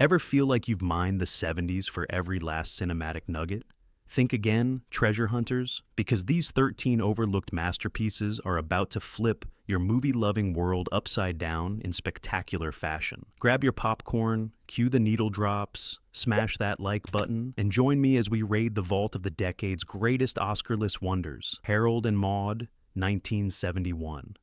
Ever feel like you've mined the 70s for every last cinematic nugget? Think again, treasure hunters, because these 13 overlooked masterpieces are about to flip your movie-loving world upside down in spectacular fashion. Grab your popcorn, cue the needle drops, smash that like button, and join me as we raid the vault of the decade's greatest Oscar-less wonders, Harold and Maude, 1971.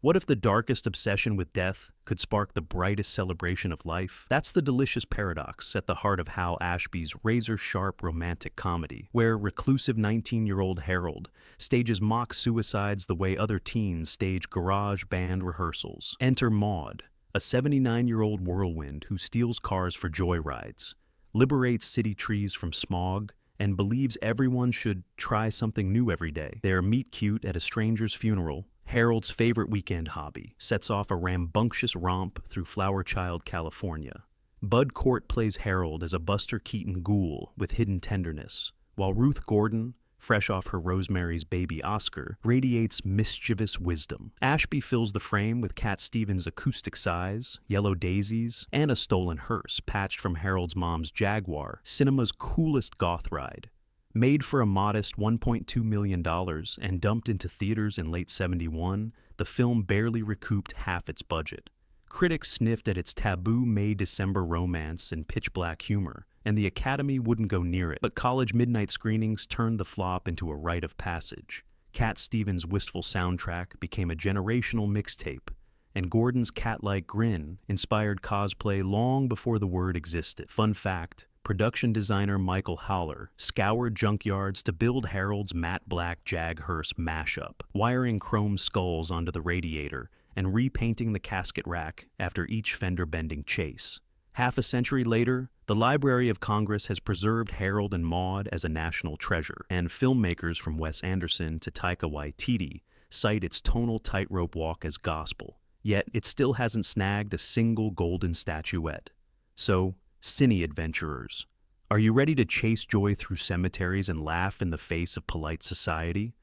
What if the darkest obsession with death could spark the brightest celebration of life? That's the delicious paradox at the heart of Hal Ashby's razor-sharp romantic comedy, where reclusive 19-year-old Harold stages mock suicides the way other teens stage garage band rehearsals. Enter Maude, a 79-year-old whirlwind who steals cars for joyrides, liberates city trees from smog, and believes everyone should try something new every day. Their meet-cute at a stranger's funeral, Harold's favorite weekend hobby, sets off a rambunctious romp through Flower Child, California. Bud Cort plays Harold as a Buster Keaton ghoul with hidden tenderness, while Ruth Gordon, fresh off her Rosemary's Baby Oscar, radiates mischievous wisdom. Ashby fills the frame with Cat Stevens' acoustic sighs, yellow daisies, and a stolen hearse patched from Harold's mom's Jaguar, cinema's coolest goth ride. Made for a modest $1.2 million and dumped into theaters in late '71, the film barely recouped half its budget. Critics sniffed at its taboo May-December romance and pitch-black humor, and the Academy wouldn't go near it. But college midnight screenings turned the flop into a rite of passage. Cat Stevens' wistful soundtrack became a generational mixtape, and Gordon's cat-like grin inspired cosplay long before the word existed. Fun fact, production designer Michael Haller scoured junkyards to build Harold's matte black Jag hearse mashup, wiring chrome skulls onto the radiator and repainting the casket rack after each fender-bending chase. Half a century later, the Library of Congress has preserved Harold and Maude as a national treasure, and filmmakers from Wes Anderson to Taika Waititi cite its tonal tightrope walk as gospel, yet it still hasn't snagged a single golden statuette. So, cine adventurers, are you ready to chase joy through cemeteries and laugh in the face of polite society?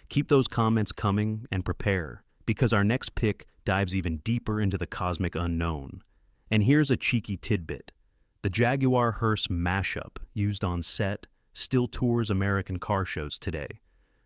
Keep those comments coming and prepare, because our next pick dives even deeper into the cosmic unknown. And here's a cheeky tidbit. The Jaguar hearse mashup used on set still tours American car shows today,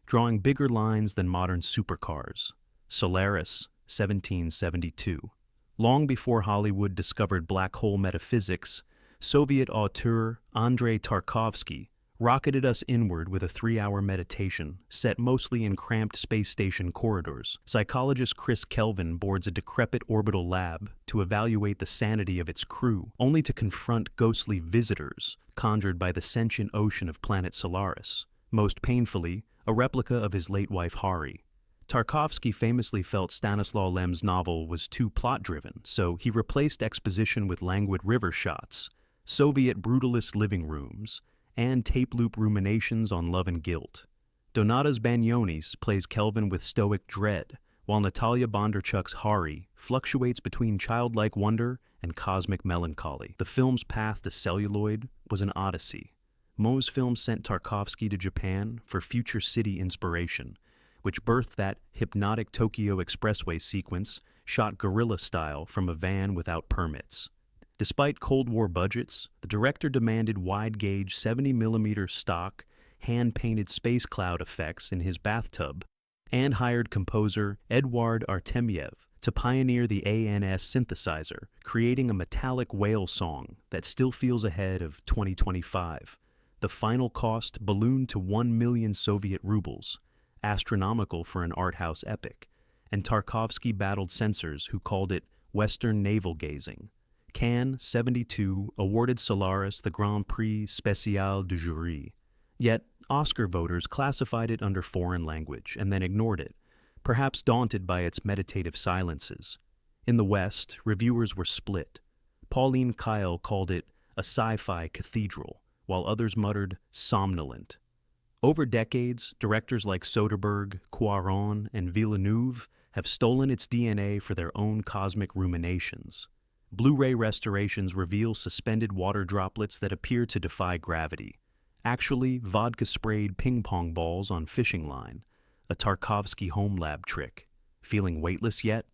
drawing bigger lines than modern supercars. Solaris, 1772. Long before Hollywood discovered black hole metaphysics, Soviet auteur Andrei Tarkovsky rocketed us inward with a 3-hour meditation set mostly in cramped space station corridors. Psychologist Chris Kelvin boards a decrepit orbital lab to evaluate the sanity of its crew, only to confront ghostly visitors conjured by the sentient ocean of planet Solaris, most painfully, a replica of his late wife Hari. Tarkovsky famously felt Stanislaw Lem's novel was too plot-driven, so he replaced exposition with languid river shots, Soviet brutalist living rooms, and tape-loop ruminations on love and guilt. Donatas Banionis plays Kelvin with stoic dread, while Natalia Bondarchuk's Hari fluctuates between childlike wonder and cosmic melancholy. The film's path to celluloid was an odyssey. Mosfilm sent Tarkovsky to Japan for future city inspiration, which birthed that hypnotic Tokyo Expressway sequence shot guerrilla style from a van without permits. Despite Cold War budgets, the director demanded wide-gauge 70mm stock, hand-painted space cloud effects in his bathtub, and hired composer Eduard Artemiev to pioneer the ANS synthesizer, creating a metallic whale song that still feels ahead of 2025. The final cost ballooned to 1 million Soviet rubles, astronomical for an art house epic, and Tarkovsky battled censors who called it Western navel-gazing. Cannes, 72, awarded Solaris the Grand Prix Spécial du Jury. Yet, Oscar voters classified it under foreign language and then ignored it, perhaps daunted by its meditative silences. In the West, reviewers were split. Pauline Kael called it a sci-fi cathedral, while others muttered somnolent. Over decades, directors like Soderbergh, Cuarón, and Villeneuve have stolen its DNA for their own cosmic ruminations. Blu-ray restorations reveal suspended water droplets that appear to defy gravity. Actually, vodka-sprayed ping-pong balls on fishing line, a Tarkovsky home lab trick. Feeling weightless yet?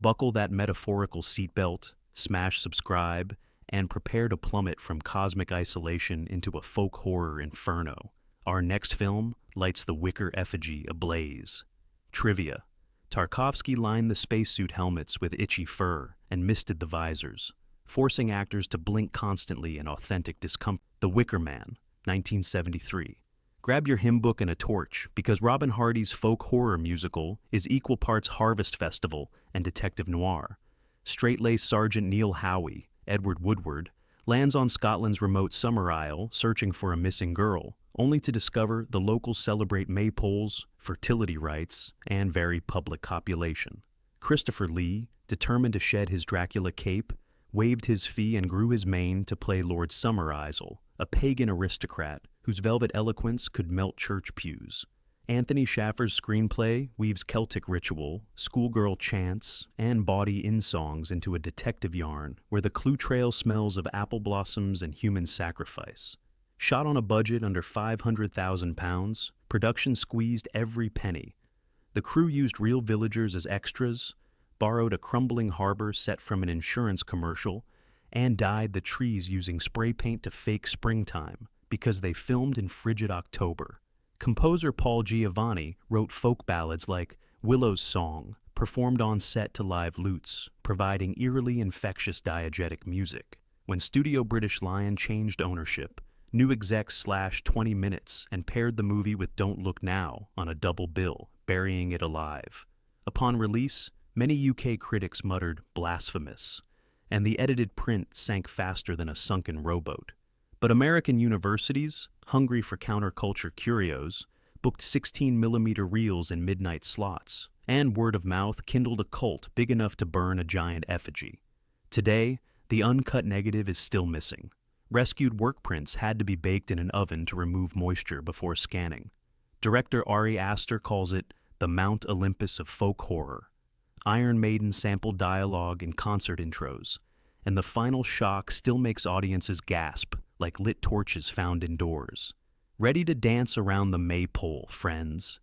Buckle that metaphorical seatbelt, smash subscribe, and prepare to plummet from cosmic isolation into a folk horror inferno. Our next film lights the wicker effigy ablaze. Trivia: Tarkovsky lined the spacesuit helmets with itchy fur and misted the visors, forcing actors to blink constantly in authentic discomfort. The Wicker Man, 1973. Grab your hymn book and a torch, because Robin Hardy's folk horror musical is equal parts Harvest Festival and detective noir. Straight-laced Sergeant Neil Howie, Edward Woodward, lands on Scotland's remote summer isle searching for a missing girl, only to discover the locals celebrate maypoles, fertility rites, and very public copulation. Christopher Lee, determined to shed his Dracula cape, waived his fee and grew his mane to play Lord Summerisle, a pagan aristocrat whose velvet eloquence could melt church pews. Anthony Schaffer's screenplay weaves Celtic ritual, schoolgirl chants, and bawdy in-songs into a detective yarn where the clue trail smells of apple blossoms and human sacrifice. Shot on a budget under £500,000, production squeezed every penny. The crew used real villagers as extras, borrowed a crumbling harbor set from an insurance commercial, and dyed the trees using spray paint to fake springtime because they filmed in frigid October. Composer Paul Giovanni wrote folk ballads like Willow's Song, performed on set to live lutes, providing eerily infectious diegetic music. When Studio British Lion changed ownership, new execs slashed 20 minutes and paired the movie with Don't Look Now on a double bill, burying it alive. Upon release, many UK critics muttered blasphemous, and the edited print sank faster than a sunken rowboat. But American universities, hungry for counterculture curios, booked 16mm reels in midnight slots, and word of mouth kindled a cult big enough to burn a giant effigy. Today, the uncut negative is still missing. Rescued work prints had to be baked in an oven to remove moisture before scanning. Director Ari Aster calls it the Mount Olympus of folk horror. Iron Maiden sampled dialogue in concert intros, and the final shock still makes audiences gasp like lit torches found indoors. Ready to dance around the maypole, friends?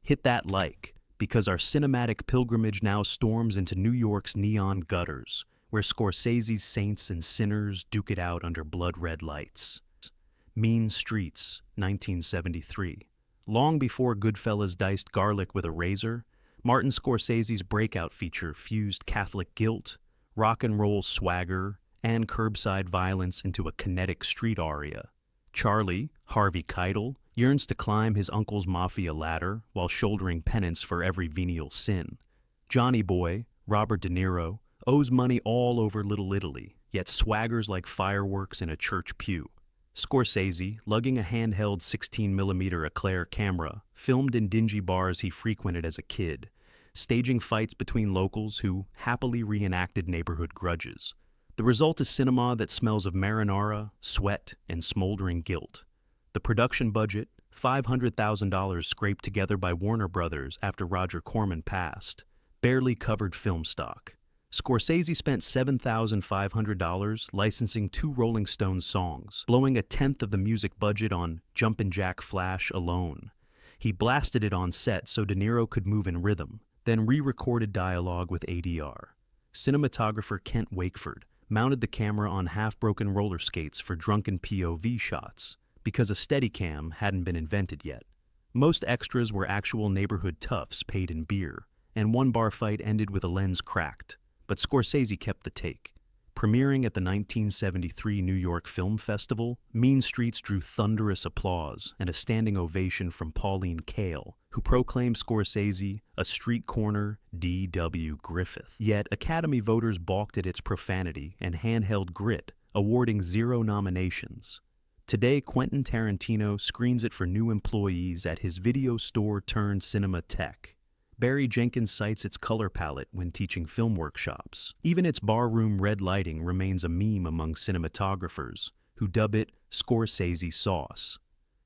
Hit that like, because our cinematic pilgrimage now storms into New York's neon gutters, where Scorsese's saints and sinners duke it out under blood-red lights. Mean Streets, 1973. Long before Goodfellas diced garlic with a razor, Martin Scorsese's breakout feature fused Catholic guilt, rock and roll swagger, and curbside violence into a kinetic street aria. Charlie, Harvey Keitel, yearns to climb his uncle's mafia ladder while shouldering penance for every venial sin. Johnny Boy, Robert De Niro, owes money all over Little Italy, yet swaggers like fireworks in a church pew. Scorsese, lugging a handheld 16mm Eclair camera, filmed in dingy bars he frequented as a kid, staging fights between locals who happily reenacted neighborhood grudges. The result is cinema that smells of marinara, sweat, and smoldering guilt. The production budget, $500,000 scraped together by Warner Brothers after Roger Corman passed, barely covered film stock. Scorsese spent $7,500 licensing 2 Rolling Stones songs, blowing a tenth of the music budget on Jumpin' Jack Flash alone. He blasted it on set so De Niro could move in rhythm, then re-recorded dialogue with ADR. Cinematographer Kent Wakeford mounted the camera on half-broken roller skates for drunken POV shots, because a Steadicam hadn't been invented yet. Most extras were actual neighborhood toughs paid in beer, and one bar fight ended with a lens cracked, but Scorsese kept the take. Premiering at the 1973 New York Film Festival, Mean Streets drew thunderous applause and a standing ovation from Pauline Kael, who proclaimed Scorsese a street corner D.W. Griffith. Yet Academy voters balked at its profanity and handheld grit, awarding 0 nominations. Today, Quentin Tarantino screens it for new employees at his video store turned cinema tech. Barry Jenkins cites its color palette when teaching film workshops. Even its barroom red lighting remains a meme among cinematographers, who dub it Scorsese sauce.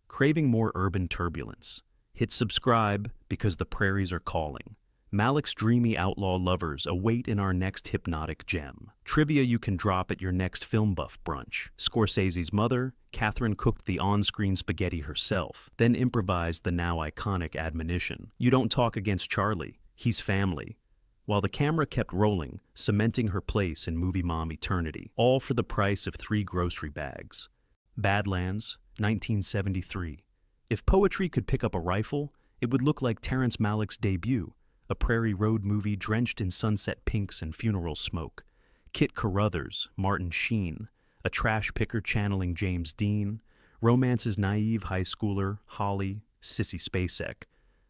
Craving more urban turbulence? Hit subscribe, because the prairies are calling. Malik's dreamy outlaw lovers await in our next hypnotic gem. Trivia you can drop at your next film buff brunch. Scorsese's mother, Catherine, cooked the on-screen spaghetti herself, then improvised the now iconic admonition: "You don't talk against Charlie, he's family." while the camera kept rolling, cementing her place in movie mom eternity, all for the price of 3 grocery bags. Badlands, 1973. If poetry could pick up a rifle, it would look like Terrence Malick's debut, a Prairie Road movie drenched in sunset pinks and funeral smoke. Kit Carruthers, Martin Sheen, a trash picker channeling James Dean, romance's naive high schooler, Holly, Sissy Spacek,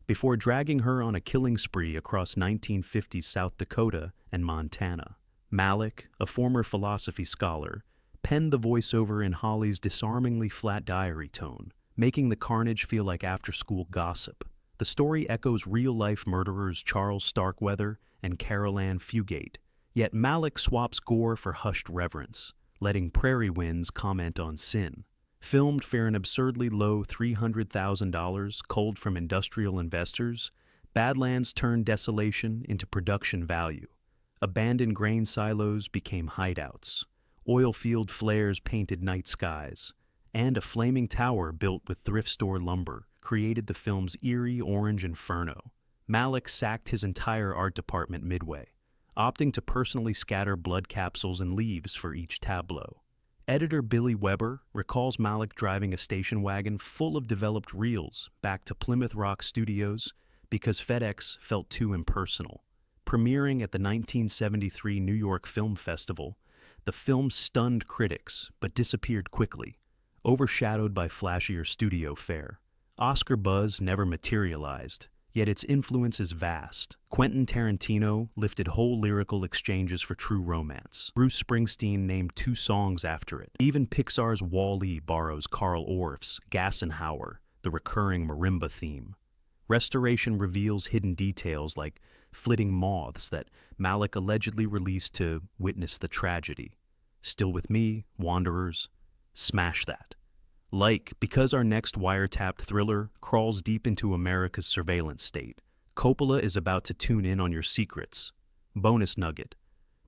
before dragging her on a killing spree across 1950s South Dakota and Montana. Malick, a former philosophy scholar, penned the voiceover in Holly's disarmingly flat diary tone, making the carnage feel like after-school gossip. The story echoes real-life murderers Charles Starkweather and Carol Ann Fugate, yet Malick swaps gore for hushed reverence, letting prairie winds comment on sin. Filmed for an absurdly low $300,000 culled from industrial investors, Badlands turned desolation into production value. Abandoned grain silos became hideouts. Oil field flares painted night skies, and a flaming tower built with thrift store lumber created the film's eerie orange inferno. Malick sacked his entire art department midway, opting to personally scatter blood capsules and leaves for each tableau. Editor Billy Weber recalls Malick driving a station wagon full of developed reels back to Plymouth Rock Studios because FedEx felt too impersonal. Premiering at the 1973 New York Film Festival, the film stunned critics but disappeared quickly, overshadowed by flashier studio fare. Oscar buzz never materialized, yet its influence is vast. Quentin Tarantino lifted whole lyrical exchanges for True Romance. Bruce Springsteen named 2 songs after it. Even Pixar's Wall-E borrows Carl Orff's Gassenhauer, the recurring marimba theme. Restoration reveals hidden details like flitting moths that Malick allegedly released to witness the tragedy. Still With Me, Wanderers, smash that. Because our next wiretapped thriller crawls deep into America's surveillance state, Coppola is about to tune in on your secrets. Bonus nugget.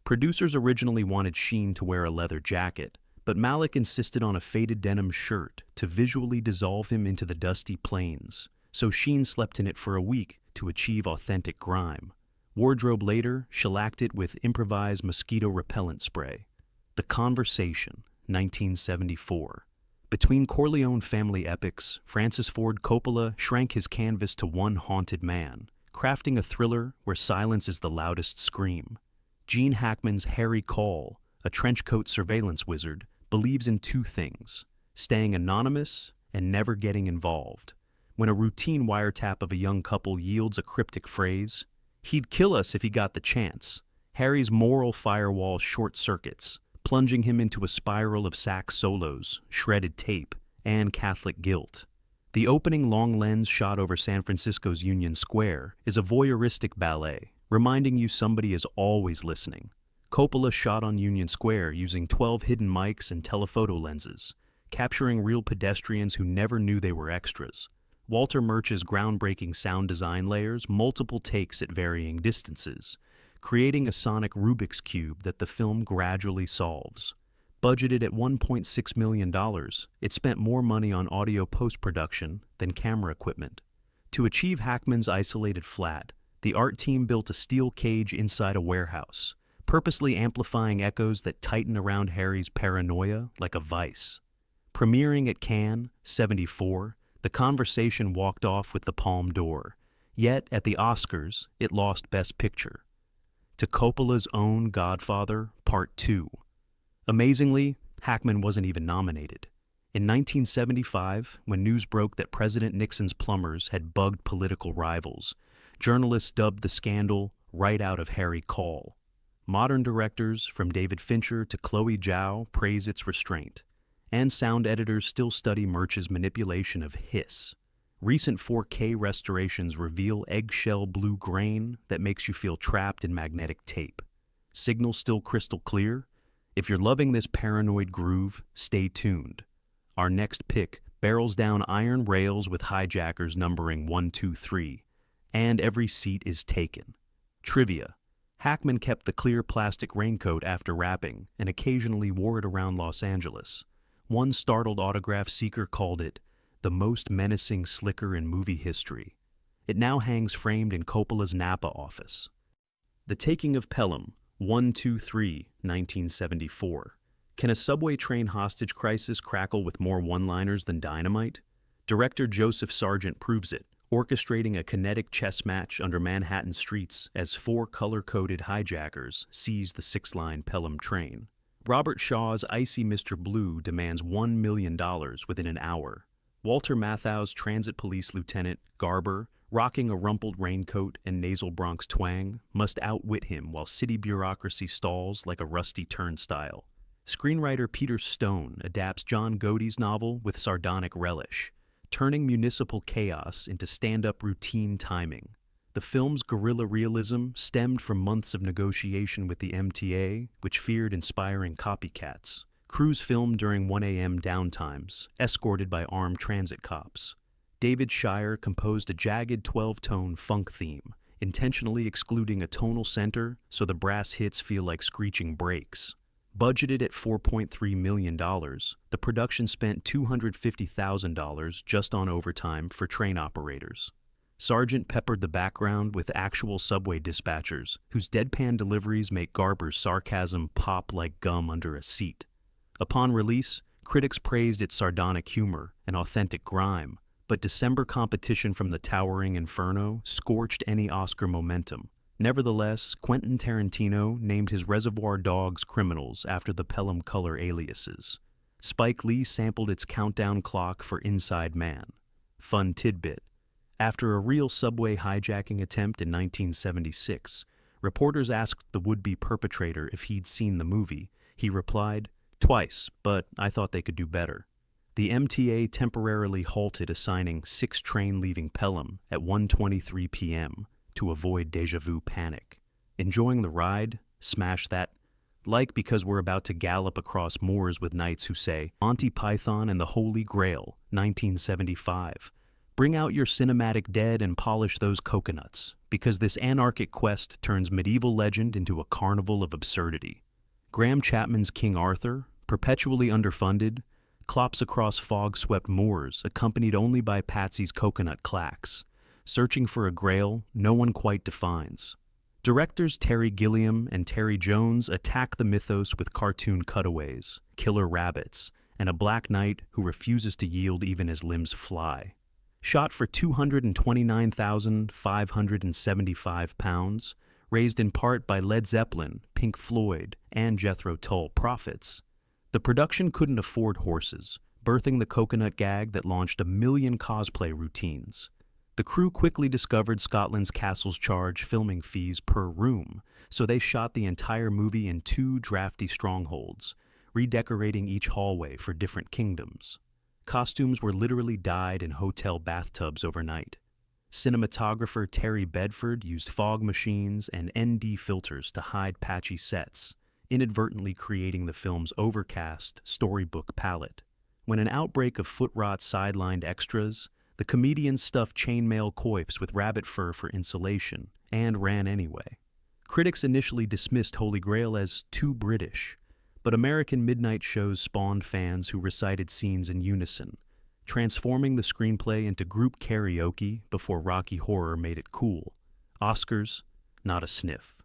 Producers originally wanted Sheen to wear a leather jacket, but Malick insisted on a faded denim shirt to visually dissolve him into the dusty plains, so Sheen slept in it for a week to achieve authentic grime. Wardrobe later shellacked it with improvised mosquito repellent spray. The Conversation, 1974. Between Corleone family epics, Francis Ford Coppola shrank his canvas to one haunted man, crafting a thriller where silence is the loudest scream. Gene Hackman's Harry Call, a trenchcoat surveillance wizard, believes in 2 things: staying anonymous and never getting involved. When a routine wiretap of a young couple yields a cryptic phrase, "He'd kill us if he got the chance," Harry's moral firewall short-circuits, plunging him into a spiral of sax solos, shredded tape, and Catholic guilt. The opening long lens shot over San Francisco's Union Square is a voyeuristic ballet, reminding you somebody is always listening. Coppola shot on Union Square using 12 hidden mics and telephoto lenses, capturing real pedestrians who never knew they were extras. Walter Murch's groundbreaking sound design layers multiple takes at varying distances, creating a sonic Rubik's Cube that the film gradually solves. Budgeted at $1.6 million, it spent more money on audio post-production than camera equipment. To achieve Hackman's isolated flat, the art team built a steel cage inside a warehouse, purposely amplifying echoes that tighten around Harry's paranoia like a vice. Premiering at Cannes, '74, The Conversation walked off with the Palme d'Or, yet at the Oscars, it lost Best Picture to Coppola's own Godfather, Part 2. Amazingly, Hackman wasn't even nominated. In 1975, when news broke that President Nixon's plumbers had bugged political rivals, journalists dubbed the scandal "right out of Harry Call." Modern directors, from David Fincher to Chloe Zhao, praise its restraint, and sound editors still study Murch's manipulation of hiss. Recent 4K restorations reveal eggshell blue grain that makes you feel trapped in magnetic tape. Signal still crystal clear? If you're loving this paranoid groove, stay tuned. Our next pick barrels down iron rails with hijackers numbering 1, 2, 3, and every seat is taken. Trivia: Hackman kept the clear plastic raincoat after rapping and occasionally wore it around Los Angeles. One startled autograph seeker called it the most menacing slicker in movie history. It now hangs framed in Coppola's Napa office. The Taking of Pelham, 123, 1974. Can a subway train hostage crisis crackle with more one-liners than dynamite? Director Joseph Sargent proves it, orchestrating a kinetic chess match under Manhattan streets as four color-coded hijackers seize the six-line Pelham train. Robert Shaw's icy Mr. Blue demands $1 million within an hour. Walter Matthau's transit police lieutenant, Garber, rocking a rumpled raincoat and nasal Bronx twang, must outwit him while city bureaucracy stalls like a rusty turnstile. Screenwriter Peter Stone adapts John Godey's novel with sardonic relish, turning municipal chaos into stand-up routine timing. The film's guerrilla realism stemmed from months of negotiation with the MTA, which feared inspiring copycats. Crews filmed during 1 a.m. downtimes, escorted by armed transit cops. David Shire composed a jagged 12-tone funk theme, intentionally excluding a tonal center so the brass hits feel like screeching brakes. Budgeted at $4.3 million, the production spent $250,000 just on overtime for train operators. Sargent peppered the background with actual subway dispatchers, whose deadpan deliveries make Garber's sarcasm pop like gum under a seat. Upon release, critics praised its sardonic humor and authentic grime, but December competition from the towering Inferno scorched any Oscar momentum. Nevertheless, Quentin Tarantino named his Reservoir Dogs criminals after the Pelham color aliases. Spike Lee sampled its countdown clock for Inside Man. Fun tidbit. After a real subway hijacking attempt in 1976, reporters asked the would-be perpetrator if he'd seen the movie. He replied, "Twice, but I thought they could do better." The MTA temporarily halted assigning 6 trains leaving Pelham at 1:23 p.m. to avoid déjà vu panic. Enjoying the ride? Smash that like because we're about to gallop across moors with knights who say, Monty Python and the Holy Grail, 1975. Bring out your cinematic dead and polish those coconuts, because this anarchic quest turns medieval legend into a carnival of absurdity. Graham Chapman's King Arthur, perpetually underfunded, clops across fog-swept moors accompanied only by Patsy's coconut clacks, searching for a grail no one quite defines. Directors Terry Gilliam and Terry Jones attack the mythos with cartoon cutaways, killer rabbits, and a black knight who refuses to yield even as limbs fly. Shot for £229,575, raised in part by Led Zeppelin, Pink Floyd, and Jethro Tull profits, the production couldn't afford horses, birthing the coconut gag that launched a million cosplay routines. The crew quickly discovered Scotland's castles charge filming fees per room, so they shot the entire movie in 2 drafty strongholds, redecorating each hallway for different kingdoms. Costumes were literally dyed in hotel bathtubs overnight. Cinematographer Terry Bedford used fog machines and ND filters to hide patchy sets, inadvertently creating the film's overcast, storybook palette. When an outbreak of foot rot sidelined extras, the comedians stuffed chainmail coifs with rabbit fur for insulation, and ran anyway. Critics initially dismissed Holy Grail as too British, but American midnight shows spawned fans who recited scenes in unison, transforming the screenplay into group karaoke before Rocky Horror made it cool. Oscars, not a sniff.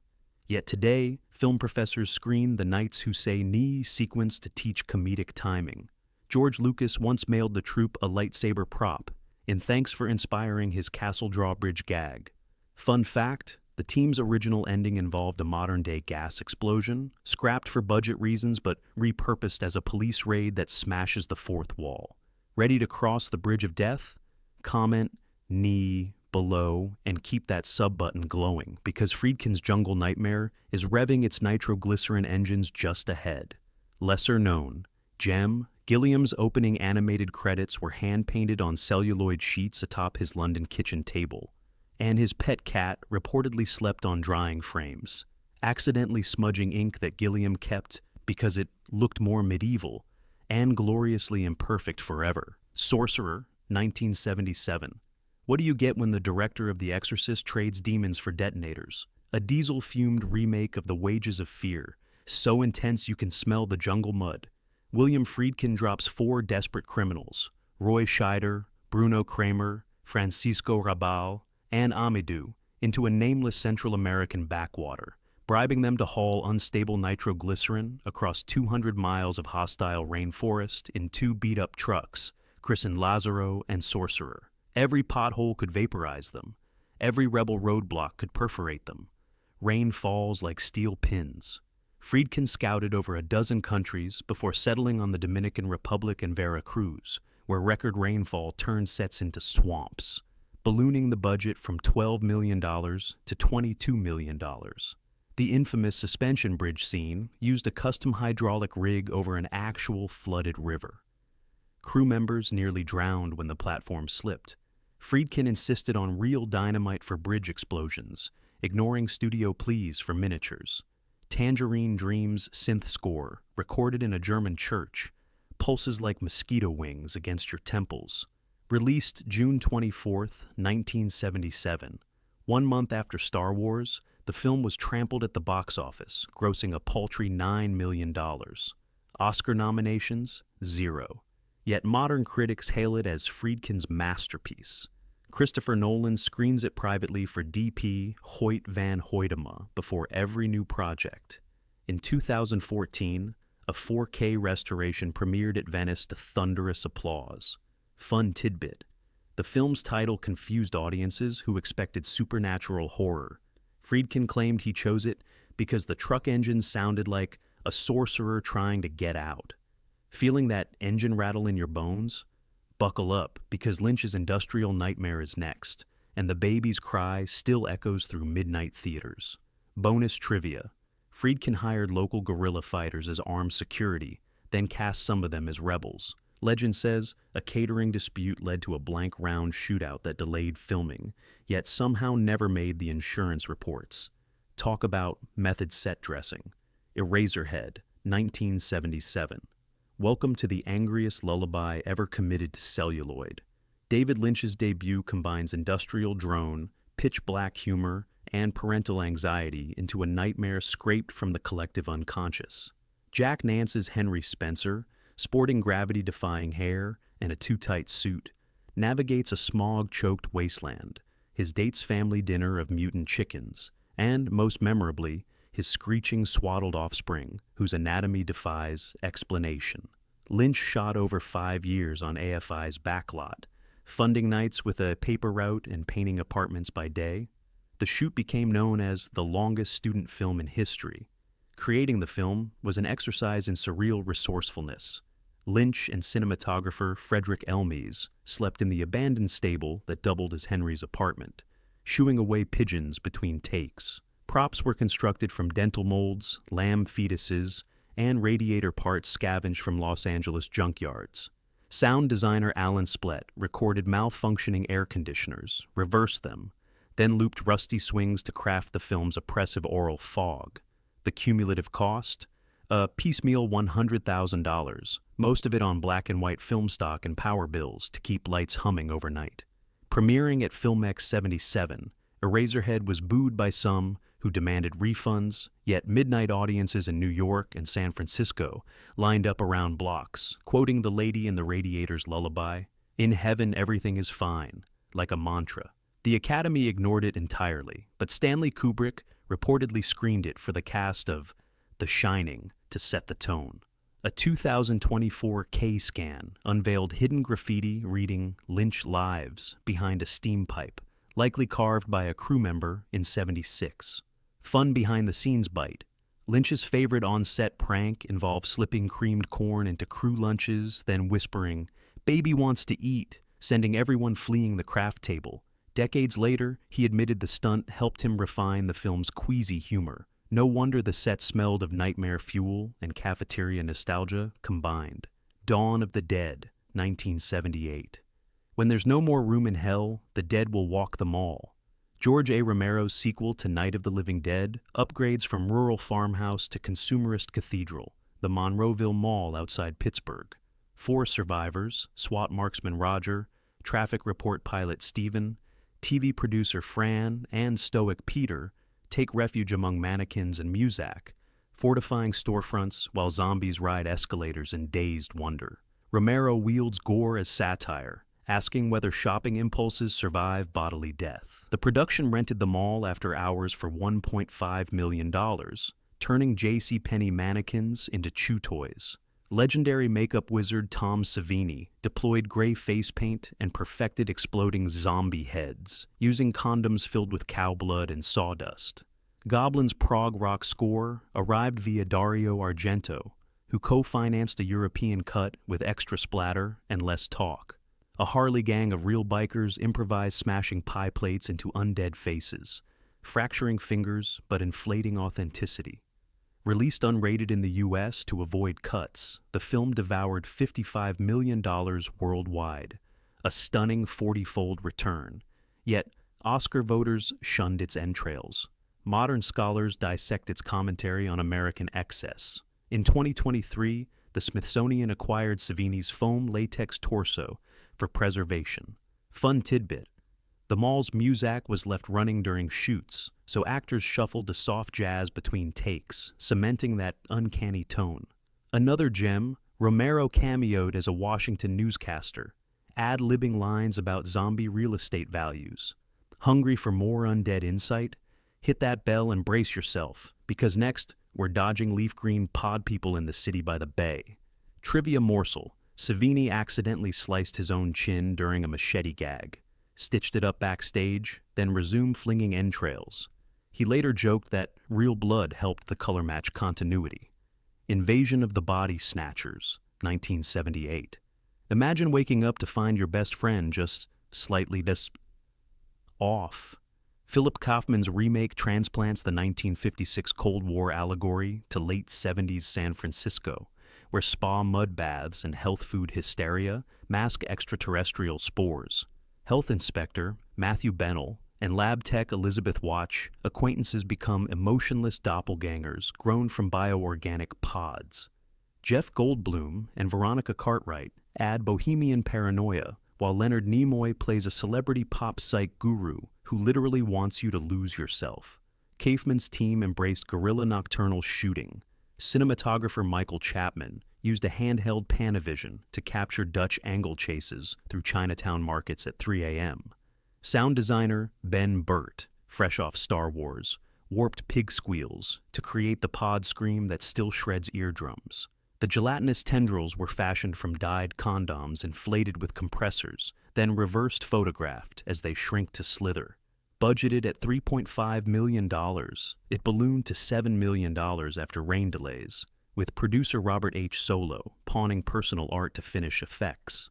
Yet today, film professors screen the Knights Who Say Knee sequence to teach comedic timing. George Lucas once mailed the troupe a lightsaber prop, in thanks for inspiring his Castle Drawbridge gag. Fun fact, the team's original ending involved a modern-day gas explosion, scrapped for budget reasons but repurposed as a police raid that smashes the fourth wall. Ready to cross the bridge of death? Comment knee below and keep that sub button glowing, because Friedkin's Jungle Nightmare is revving its nitroglycerin engines just ahead. Lesser known, Gem, Gilliam's opening animated credits were hand-painted on celluloid sheets atop his London kitchen table, and his pet cat reportedly slept on drying frames, accidentally smudging ink that Gilliam kept because it looked more medieval and gloriously imperfect forever. Sorcerer, 1977. What do you get when the director of The Exorcist trades demons for detonators? A diesel-fumed remake of The Wages of Fear, so intense you can smell the jungle mud. William Friedkin drops 4 desperate criminals, Roy Scheider, Bruno Kramer, Francisco Rabal, and Amadou, into a nameless Central American backwater, bribing them to haul unstable nitroglycerin across 200 miles of hostile rainforest in two beat-up trucks, christened Lazaro and Sorcerer. Every pothole could vaporize them. Every rebel roadblock could perforate them. Rain falls like steel pins. Friedkin scouted over a dozen countries before settling on the Dominican Republic and Veracruz, where record rainfall turned sets into swamps, ballooning the budget from $12 million to $22 million. The infamous suspension bridge scene used a custom hydraulic rig over an actual flooded river. Crew members nearly drowned when the platform slipped. Friedkin insisted on real dynamite for bridge explosions, ignoring studio pleas for miniatures. Tangerine Dream's synth score, recorded in a German church, pulses like mosquito wings against your temples. Released June 24, 1977. 1 month after Star Wars, the film was trampled at the box office, grossing a paltry $9 million. Oscar nominations? 0. Yet modern critics hail it as Friedkin's masterpiece. Christopher Nolan screens it privately for DP Hoyt van Hoytema before every new project. In 2014, a 4K restoration premiered at Venice to thunderous applause. Fun tidbit: the film's title confused audiences who expected supernatural horror. Friedkin claimed he chose it because the truck engines sounded like a sorcerer trying to get out. Feeling that engine rattle in your bones? Buckle up, because Lynch's industrial nightmare is next, and the baby's cry still echoes through midnight theaters. Bonus trivia: Friedkin hired local guerrilla fighters as armed security, then cast some of them as rebels. Legend says a catering dispute led to a blank round shootout that delayed filming, yet somehow never made the insurance reports. Talk about method set dressing. Eraserhead, 1977. Welcome to the angriest lullaby ever committed to celluloid. David Lynch's debut combines industrial drone, pitch-black humor, and parental anxiety into a nightmare scraped from the collective unconscious. Jack Nance's Henry Spencer, sporting gravity-defying hair and a too-tight suit, navigates a smog-choked wasteland, his date's family dinner of mutant chickens, and, most memorably, his screeching swaddled offspring, whose anatomy defies explanation. Lynch shot over 5 years on AFI's backlot, funding nights with a paper route and painting apartments by day. The shoot became known as the longest student film in history. Creating the film was an exercise in surreal resourcefulness. Lynch and cinematographer Frederick Elmies slept in the abandoned stable that doubled as Henry's apartment, shooing away pigeons between takes. Props were constructed from dental molds, lamb fetuses, and radiator parts scavenged from Los Angeles junkyards. Sound designer Alan Splett recorded malfunctioning air conditioners, reversed them, then looped rusty swings to craft the film's oppressive oral fog. The cumulative cost? A piecemeal $100,000, most of it on black and white film stock and power bills to keep lights humming overnight. Premiering at Filmex 77, Eraserhead was booed by some who demanded refunds, yet midnight audiences in New York and San Francisco lined up around blocks, quoting the lady in the Radiator's lullaby, "In heaven everything is fine," like a mantra. The Academy ignored it entirely, but Stanley Kubrick reportedly screened it for the cast of The Shining to set the tone. A 2024 K-scan unveiled hidden graffiti reading "Lynch Lives" behind a steam pipe, likely carved by a crew member in '76. Fun behind-the-scenes bite. Lynch's favorite on-set prank involved slipping creamed corn into crew lunches, then whispering, "Baby wants to eat," sending everyone fleeing the craft table. Decades later, he admitted the stunt helped him refine the film's queasy humor. No wonder the set smelled of nightmare fuel and cafeteria nostalgia combined. Dawn of the Dead, 1978. When there's no more room in hell, the dead will walk the mall. George A. Romero's sequel to Night of the Living Dead upgrades from rural farmhouse to consumerist cathedral, the Monroeville Mall outside Pittsburgh. 4 survivors, SWAT marksman Roger, traffic report pilot Stephen, TV producer Fran, and stoic Peter take refuge among mannequins and Muzak, fortifying storefronts while zombies ride escalators in dazed wonder. Romero wields gore as satire, asking whether shopping impulses survive bodily death. The production rented the mall after hours for $1.5 million, turning JCPenney mannequins into chew toys. Legendary makeup wizard Tom Savini deployed gray face paint and perfected exploding zombie heads, using condoms filled with cow blood and sawdust. Goblin's prog rock score arrived via Dario Argento, who co-financed a European cut with extra splatter and less talk. A Harley gang of real bikers improvised smashing pie plates into undead faces, fracturing fingers but inflating authenticity. Released unrated in the US to avoid cuts, the film devoured $55 million worldwide, a stunning 40-fold return. Yet, Oscar voters shunned its entrails. Modern scholars dissect its commentary on American excess. In 2023, the Smithsonian acquired Savini's foam latex torso for preservation. Fun tidbit: the mall's muzak was left running during shoots, so actors shuffled to soft jazz between takes, cementing that uncanny tone. Another gem, Romero cameoed as a Washington newscaster, ad-libbing lines about zombie real estate values. Hungry for more undead insight? Hit that bell and brace yourself, because next, we're dodging leaf green pod people in the city by the bay. Trivia morsel: Savini accidentally sliced his own chin during a machete gag, stitched it up backstage, then resumed flinging entrails. He later joked that real blood helped the color match continuity. Invasion of the Body Snatchers, 1978. Imagine waking up to find your best friend just slightly off. Philip Kaufman's remake transplants the 1956 Cold War allegory to late 70s San Francisco, where spa mud baths and health food hysteria mask extraterrestrial spores. Health inspector Matthew Bennell and lab tech Elizabeth Watch, acquaintances become emotionless doppelgangers grown from bioorganic pods. Jeff Goldblum and Veronica Cartwright add bohemian paranoia, while Leonard Nimoy plays a celebrity pop psych guru who literally wants you to lose yourself. Kaufman's team embraced guerrilla nocturnal shooting. Cinematographer Michael Chapman used a handheld Panavision to capture Dutch angle chases through Chinatown markets at 3 a.m. Sound designer Ben Burt, fresh off Star Wars, warped pig squeals to create the pod scream that still shreds eardrums. The gelatinous tendrils were fashioned from dyed condoms inflated with compressors, then reversed photographed as they shrink to slither. Budgeted at $3.5 million, it ballooned to $7 million after rain delays, with producer Robert H. Solo pawning personal art to finish effects.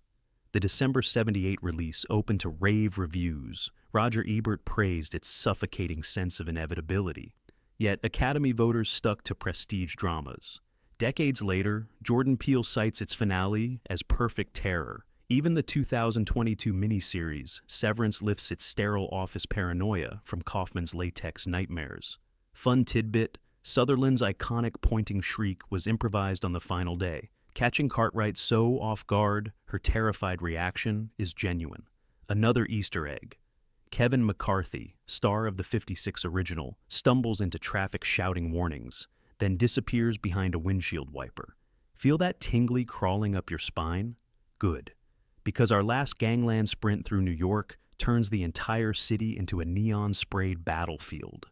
The December '78 release opened to rave reviews. Roger Ebert praised its suffocating sense of inevitability. Yet Academy voters stuck to prestige dramas. Decades later, Jordan Peele cites its finale as perfect terror. Even the 2022 miniseries, Severance, lifts its sterile office paranoia from Kaufman's latex nightmares. Fun tidbit: Sutherland's iconic pointing shriek was improvised on the final day. Catching Cartwright so off guard, her terrified reaction is genuine. Another Easter egg: Kevin McCarthy, star of the '56 original, stumbles into traffic shouting warnings, then disappears behind a windshield wiper. Feel that tingly crawling up your spine? Good. Because our last gangland sprint through New York turns the entire city into a neon-sprayed battlefield.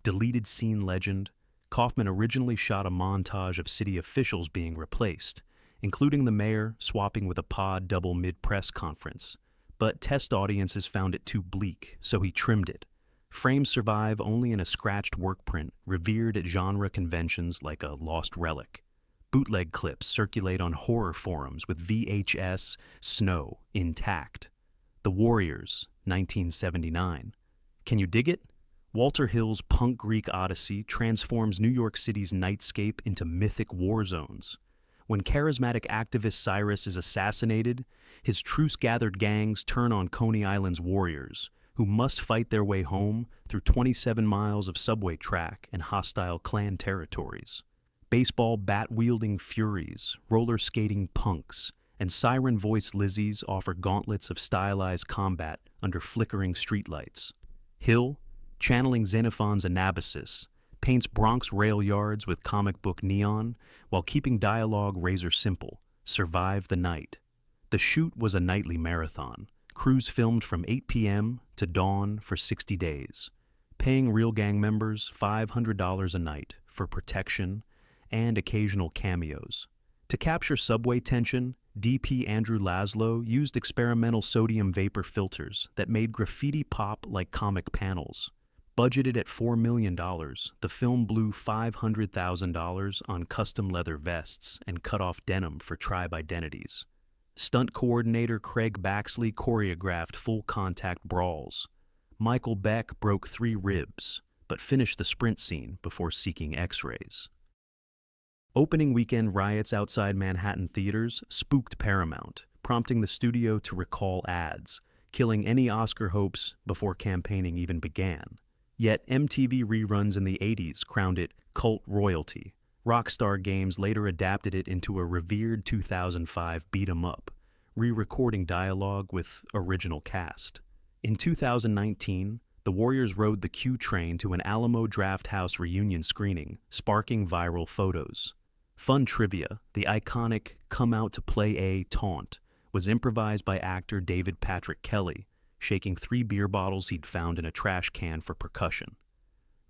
Deleted scene legend: Kaufman originally shot a montage of city officials being replaced, including the mayor swapping with a pod double mid-press conference. But test audiences found it too bleak, so he trimmed it. Frames survive only in a scratched workprint, revered at genre conventions like a lost relic. Bootleg clips circulate on horror forums with VHS snow intact. The Warriors, 1979. Can you dig it? Walter Hill's punk Greek odyssey transforms New York City's nightscape into mythic war zones. When charismatic activist Cyrus is assassinated, his truce-gathered gangs turn on Coney Island's warriors, who must fight their way home through 27 miles of subway track and hostile Klan territories. Baseball bat-wielding furies, roller-skating punks, and siren-voiced Lizzies offer gauntlets of stylized combat under flickering streetlights. Hill, channeling Xenophon's Anabasis, paints Bronx rail yards with comic book neon while keeping dialogue razor simple. Survive the night. The shoot was a nightly marathon, crews filmed from 8 p.m. to dawn for 60 days, paying real gang members $500 a night for protection and occasional cameos. To capture subway tension, DP Andrew Laszlo used experimental sodium vapor filters that made graffiti pop like comic panels. Budgeted at $4 million, the film blew $500,000 on custom leather vests and cut-off denim for tribe identities. Stunt coordinator Craig Baxley choreographed full-contact brawls. Michael Beck broke 3 ribs, but finished the sprint scene before seeking x-rays. Opening weekend riots outside Manhattan theaters spooked Paramount, prompting the studio to recall ads, killing any Oscar hopes before campaigning even began. Yet MTV reruns in the 80s crowned it cult royalty. Rockstar Games later adapted it into a revered 2005 beat-em-up, re-recording dialogue with original cast. In 2019, the Warriors rode the Q train to an Alamo Drafthouse reunion screening, sparking viral photos. Fun trivia, the iconic "come out to play a" taunt was improvised by actor David Patrick Kelly, shaking 3 beer bottles he'd found in a trash can for percussion.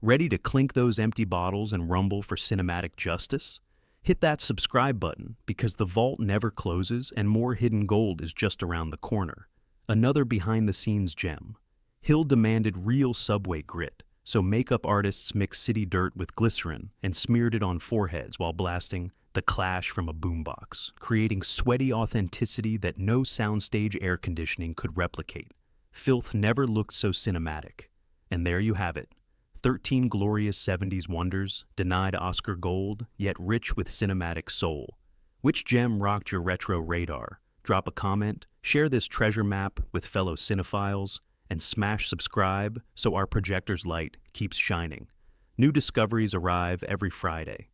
Ready to clink those empty bottles and rumble for cinematic justice? Hit that subscribe button because the vault never closes and more hidden gold is just around the corner. Another behind-the-scenes gem. Hill demanded real subway grit, so makeup artists mixed city dirt with glycerin and smeared it on foreheads while blasting The Clash from a boombox, creating sweaty authenticity that no soundstage air conditioning could replicate. Filth never looked so cinematic. And there you have it. 13 glorious 70s wonders, denied Oscar gold, yet rich with cinematic soul. Which gem rocked your retro radar? Drop a comment, share this treasure map with fellow cinephiles, and smash subscribe so our projector's light keeps shining. New discoveries arrive every Friday.